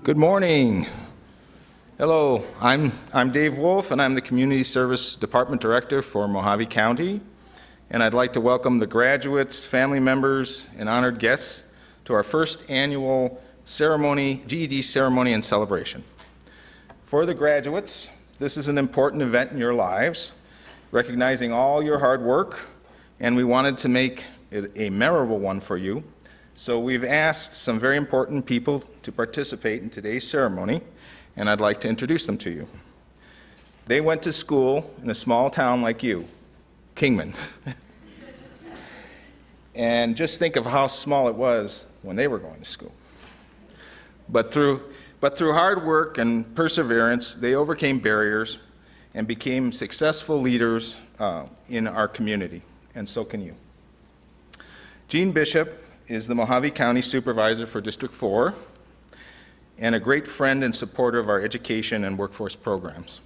Good morning. Hello, I'm Dave Wolf, and I'm the Community Service Department Director for Mojave County. And I'd like to welcome the graduates, family members, and honored guests to our first annual ceremony, GED ceremony and celebration. For the graduates, this is an important event in your lives, recognizing all your hard work, and we wanted to make it a memorable one for you. So we've asked some very important people to participate in today's ceremony, and I'd like to introduce them to you. They went to school in a small town like you, Kingman. And just think of how small it was when they were going to school. But through hard work and perseverance, they overcame barriers and became successful leaders in our community, and so can you. Gene Bishop is the Mojave County Supervisor for District 4 and a great friend and supporter of our education and workforce programs.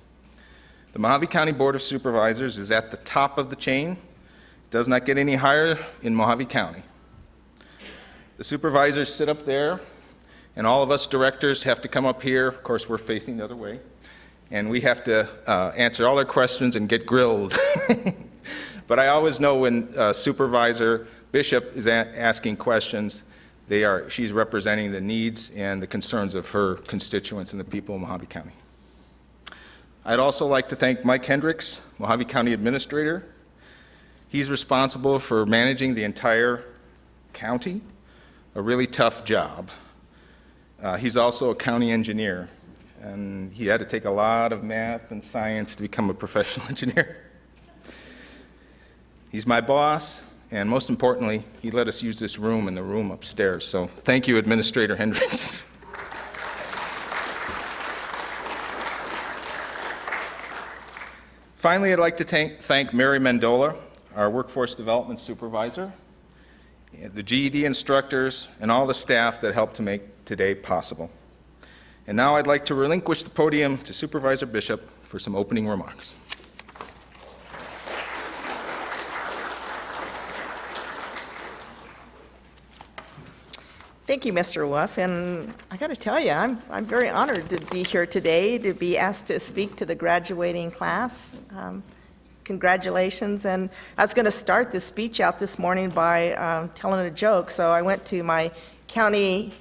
The Mojave County Board of Supervisors is at the top of the chain. It does not get any higher in Mojave County. The supervisors sit up there, and all of us directors have to come up here. Of course, we're facing the other way, and we have to answer all their questions and get grilled. But I always know when Supervisor Bishop is asking questions, she's representing the needs and the concerns of her constituents and the people of Mojave County. I'd also like to thank Mike Hendricks, Mojave County Administrator. He's responsible for managing the entire county, a really tough job. He's also a county engineer, and he had to take a lot of math and science to become a professional engineer. He's my boss. And most importantly, he let us use this room and the room upstairs. So thank you, Administrator Hendricks. Finally, I'd like to thank Mary Mendola, our Workforce Development Supervisor, the GED instructors, and all the staff that helped to make today possible. And now I'd like to relinquish the podium to Supervisor Bishop for some opening remarks. Thank you, Mr. Wolf, and I got to tell you, I'm very honored to be here today, to be asked to speak to the graduating class. Congratulations, and I was going to start this speech out this morning by telling a joke, so I went to my county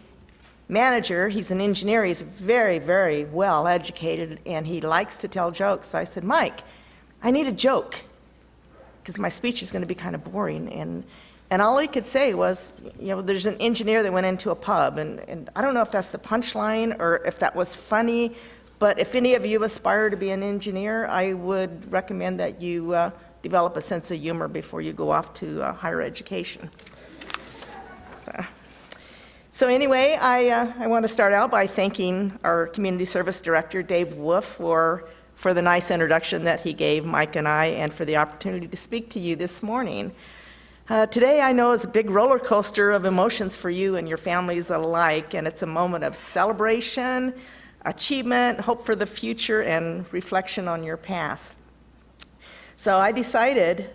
manager. He's an engineer. He's very, very well educated, and he likes to tell jokes. So I said, Mike, I need a joke, because my speech is going to be kind of boring, and all he could say was, there's an engineer that went into a pub, and I don't know if that's the punchline or if that was funny, but if any of you aspire to be an engineer, I would recommend that you develop a sense of humor before you go off to higher education. So anyway, I want to start out by thanking our Community Service Director, Dave Wolf, for the nice introduction that he gave Mike and I, and for the opportunity to speak to you this morning. Today, I know, is a big roller coaster of emotions for you and your families alike, and it's a moment of celebration, achievement, hope for the future, and reflection on your past. So I decided,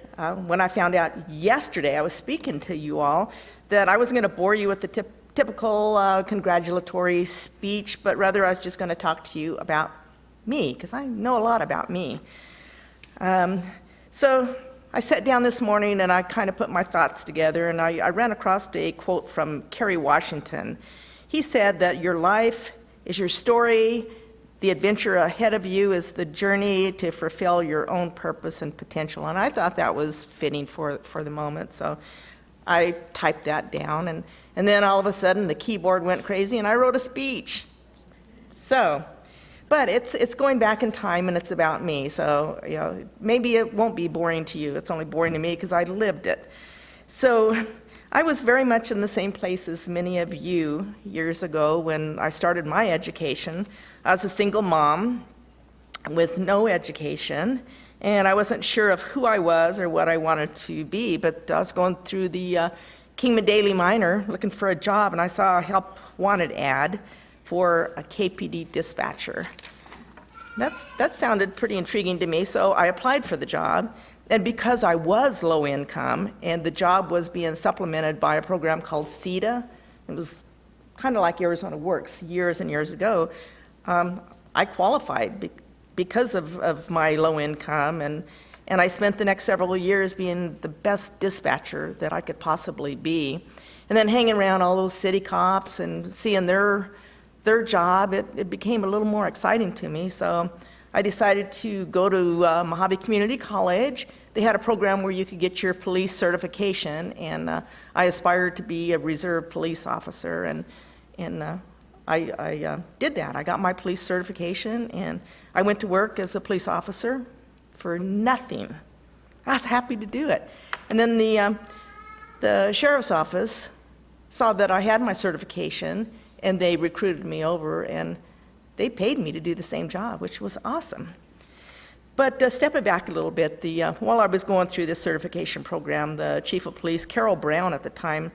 when I found out yesterday I was speaking to you all, that I wasn't going to bore you with the typical congratulatory speech, but rather I was just going to talk to you about me, because I know a lot about me. So I sat down this morning and I kind of put my thoughts together, and I ran across a quote from Kerry Washington. He said that your life is your story, the adventure ahead of you is the journey to fulfill your own purpose and potential. And I thought that was fitting for the moment, so I typed that down, and then all of a sudden the keyboard went crazy and I wrote a speech. But it's going back in time, and it's about me, so maybe it won't be boring to you. It's only boring to me because I lived it. So I was very much in the same place as many of you years ago when I started my education. I was a single mom with no education, and I wasn't sure of who I was or what I wanted to be, but I was going through the Kingman Daily Miner looking for a job, and I saw a help wanted ad for a KPD dispatcher. That sounded pretty intriguing to me, so I applied for the job. And because I was low income and the job was being supplemented by a program called CETA, it was kind of like Arizona Works years and years ago, I qualified because of my low income, and I spent the next several years being the best dispatcher that I could possibly be. And then hanging around all those city cops and seeing their job, it became a little more exciting to me. So I decided to go to Mojave Community College. They had a program where you could get your police certification, and I aspired to be a reserve police officer, and I did that. I got my police certification, and I went to work as a police officer for nothing. I was happy to do it. And then the sheriff's office saw that I had my certification, and they recruited me over, and they paid me to do the same job, which was awesome. But stepping back a little bit, while I was going through this certification program, the chief of police, Carol Brown at the time,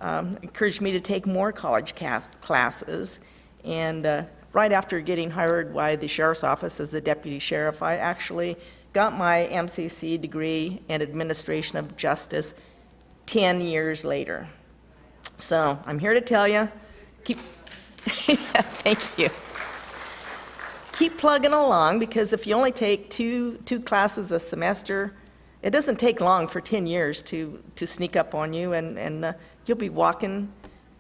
encouraged me to take more college classes. And right after getting hired by the sheriff's office as a deputy sheriff, I actually got my MCC degree in administration of justice 10 years later. So I'm here to tell you, thank you. Keep plugging along, because if you only take two classes a semester, it doesn't take long for 10 years to sneak up on you, and you'll be walking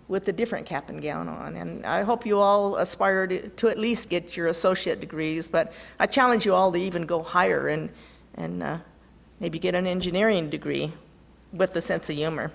with a different cap and gown on. And I hope you all aspire to at least get your associate degrees, but I challenge you all to even go higher and maybe get an engineering degree with a sense of humor.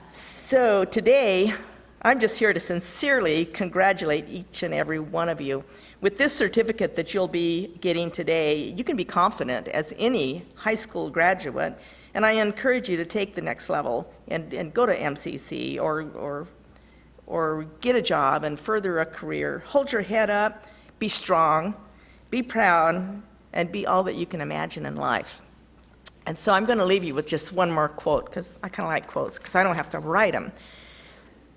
So today, I'm just here to sincerely congratulate each and every one of you. With this certificate that you'll be getting today, you can be confident as any high school graduate, and I encourage you to take the next level and go to MCC or get a job and further a career. Hold your head up, be strong, be proud, and be all that you can imagine in life. And so I'm going to leave you with just one more quote, because I kind of like quotes, because I don't have to write them.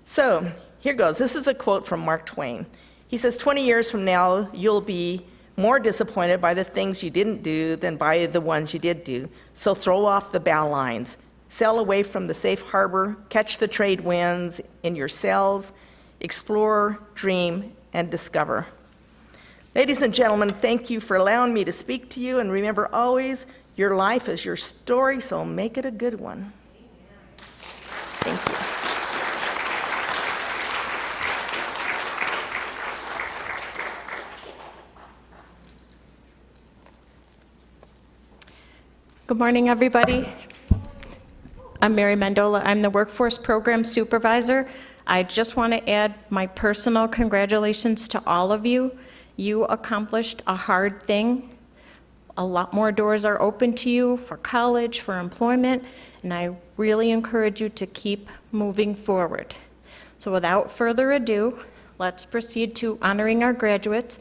So here goes. This is a quote from Mark Twain. He says, 20 years from now, you'll be more disappointed by the things you didn't do than by the ones you did do. So throw off the bow lines, sail away from the safe harbor, catch the trade winds in your sails, explore, dream, and discover. Ladies and gentlemen, thank you for allowing me to speak to you, and remember always, your life is your story, so make it a good one. Thank you. Good morning, everybody. I'm Mary Mendola. I'm the Workforce Program Supervisor. I just want to add my personal congratulations to all of you. You accomplished a hard thing. A lot more doors are open to you for college, for employment, and I really encourage you to keep moving forward. So without further ado, let's proceed to honoring our graduates.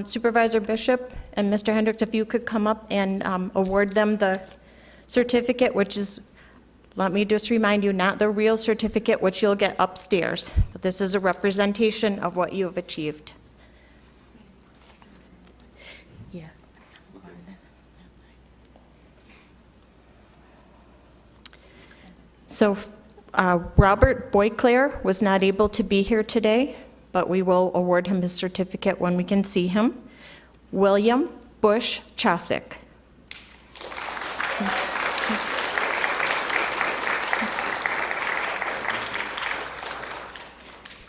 Supervisor Bishop and Mr. Hendricks, if you could come up and award them the certificate, which is, let me just remind you, not the real certificate, which you'll get upstairs, but this is a representation of what you have achieved. Yeah. So Robert Boyclair was not able to be here today, but we will award him his certificate when we can see him. William Bush Chosick.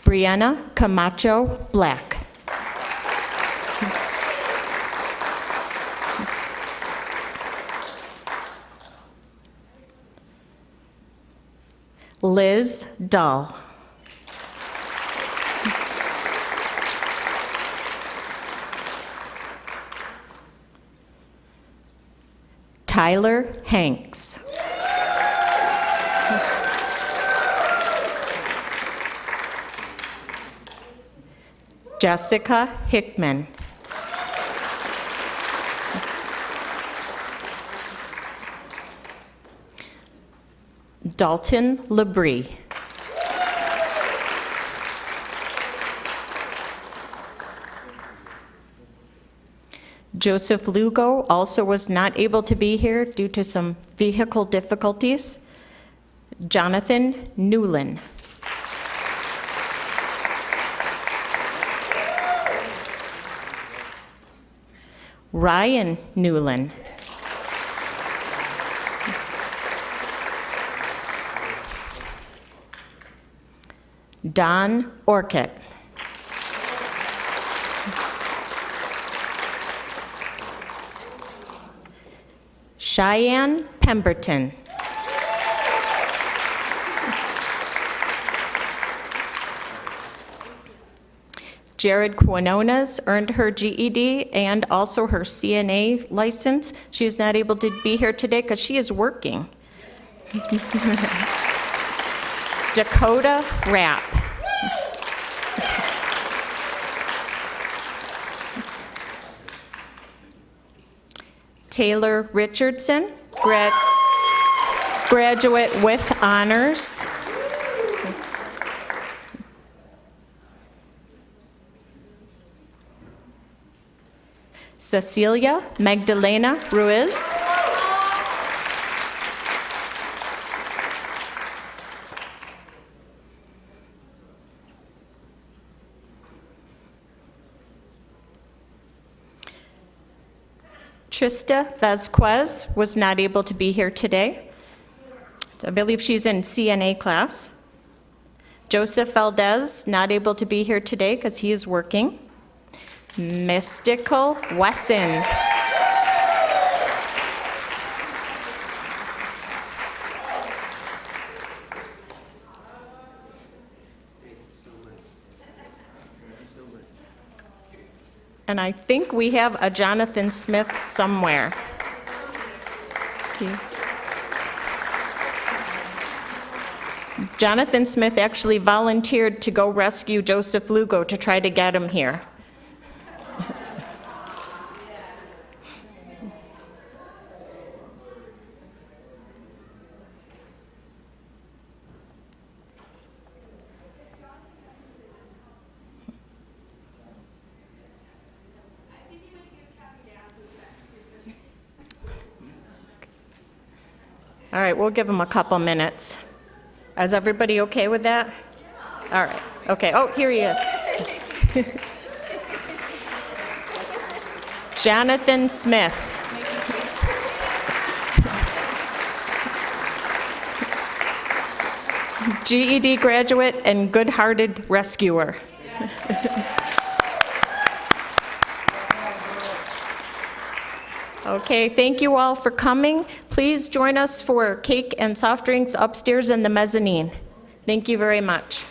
Brianna Camacho Black. Liz Dahl. Tyler Hanks. Jessica Hickman. Dalton Labrie. Joseph Lugo also was not able to be here due to some vehicle difficulties. Jonathan Newland. Ryan Newland. Don Orcutt. Cheyenne Pemberton. Jared Quinones earned her GED and also her CNA license. She is not able to be here today because she is working. Dakota Rapp. Taylor Richardson, graduate with honors. Cecilia Magdalena Ruiz. Trista Vasquez was not able to be here today. I believe she's in CNA class. Joseph Valdez, not able to be here today because he is working. Mystical Wesson. And I think we have a Jonathan Smith somewhere. Jonathan Smith actually volunteered to go rescue Joseph Lugo to try to get him here. All right, we'll give him a couple minutes. Is everybody okay with that? All right, okay. Oh, here he is. Jonathan Smith. GED graduate and good-hearted rescuer. Okay, thank you all for coming. Please join us for cake and soft drinks upstairs in the mezzanine. Thank you very much.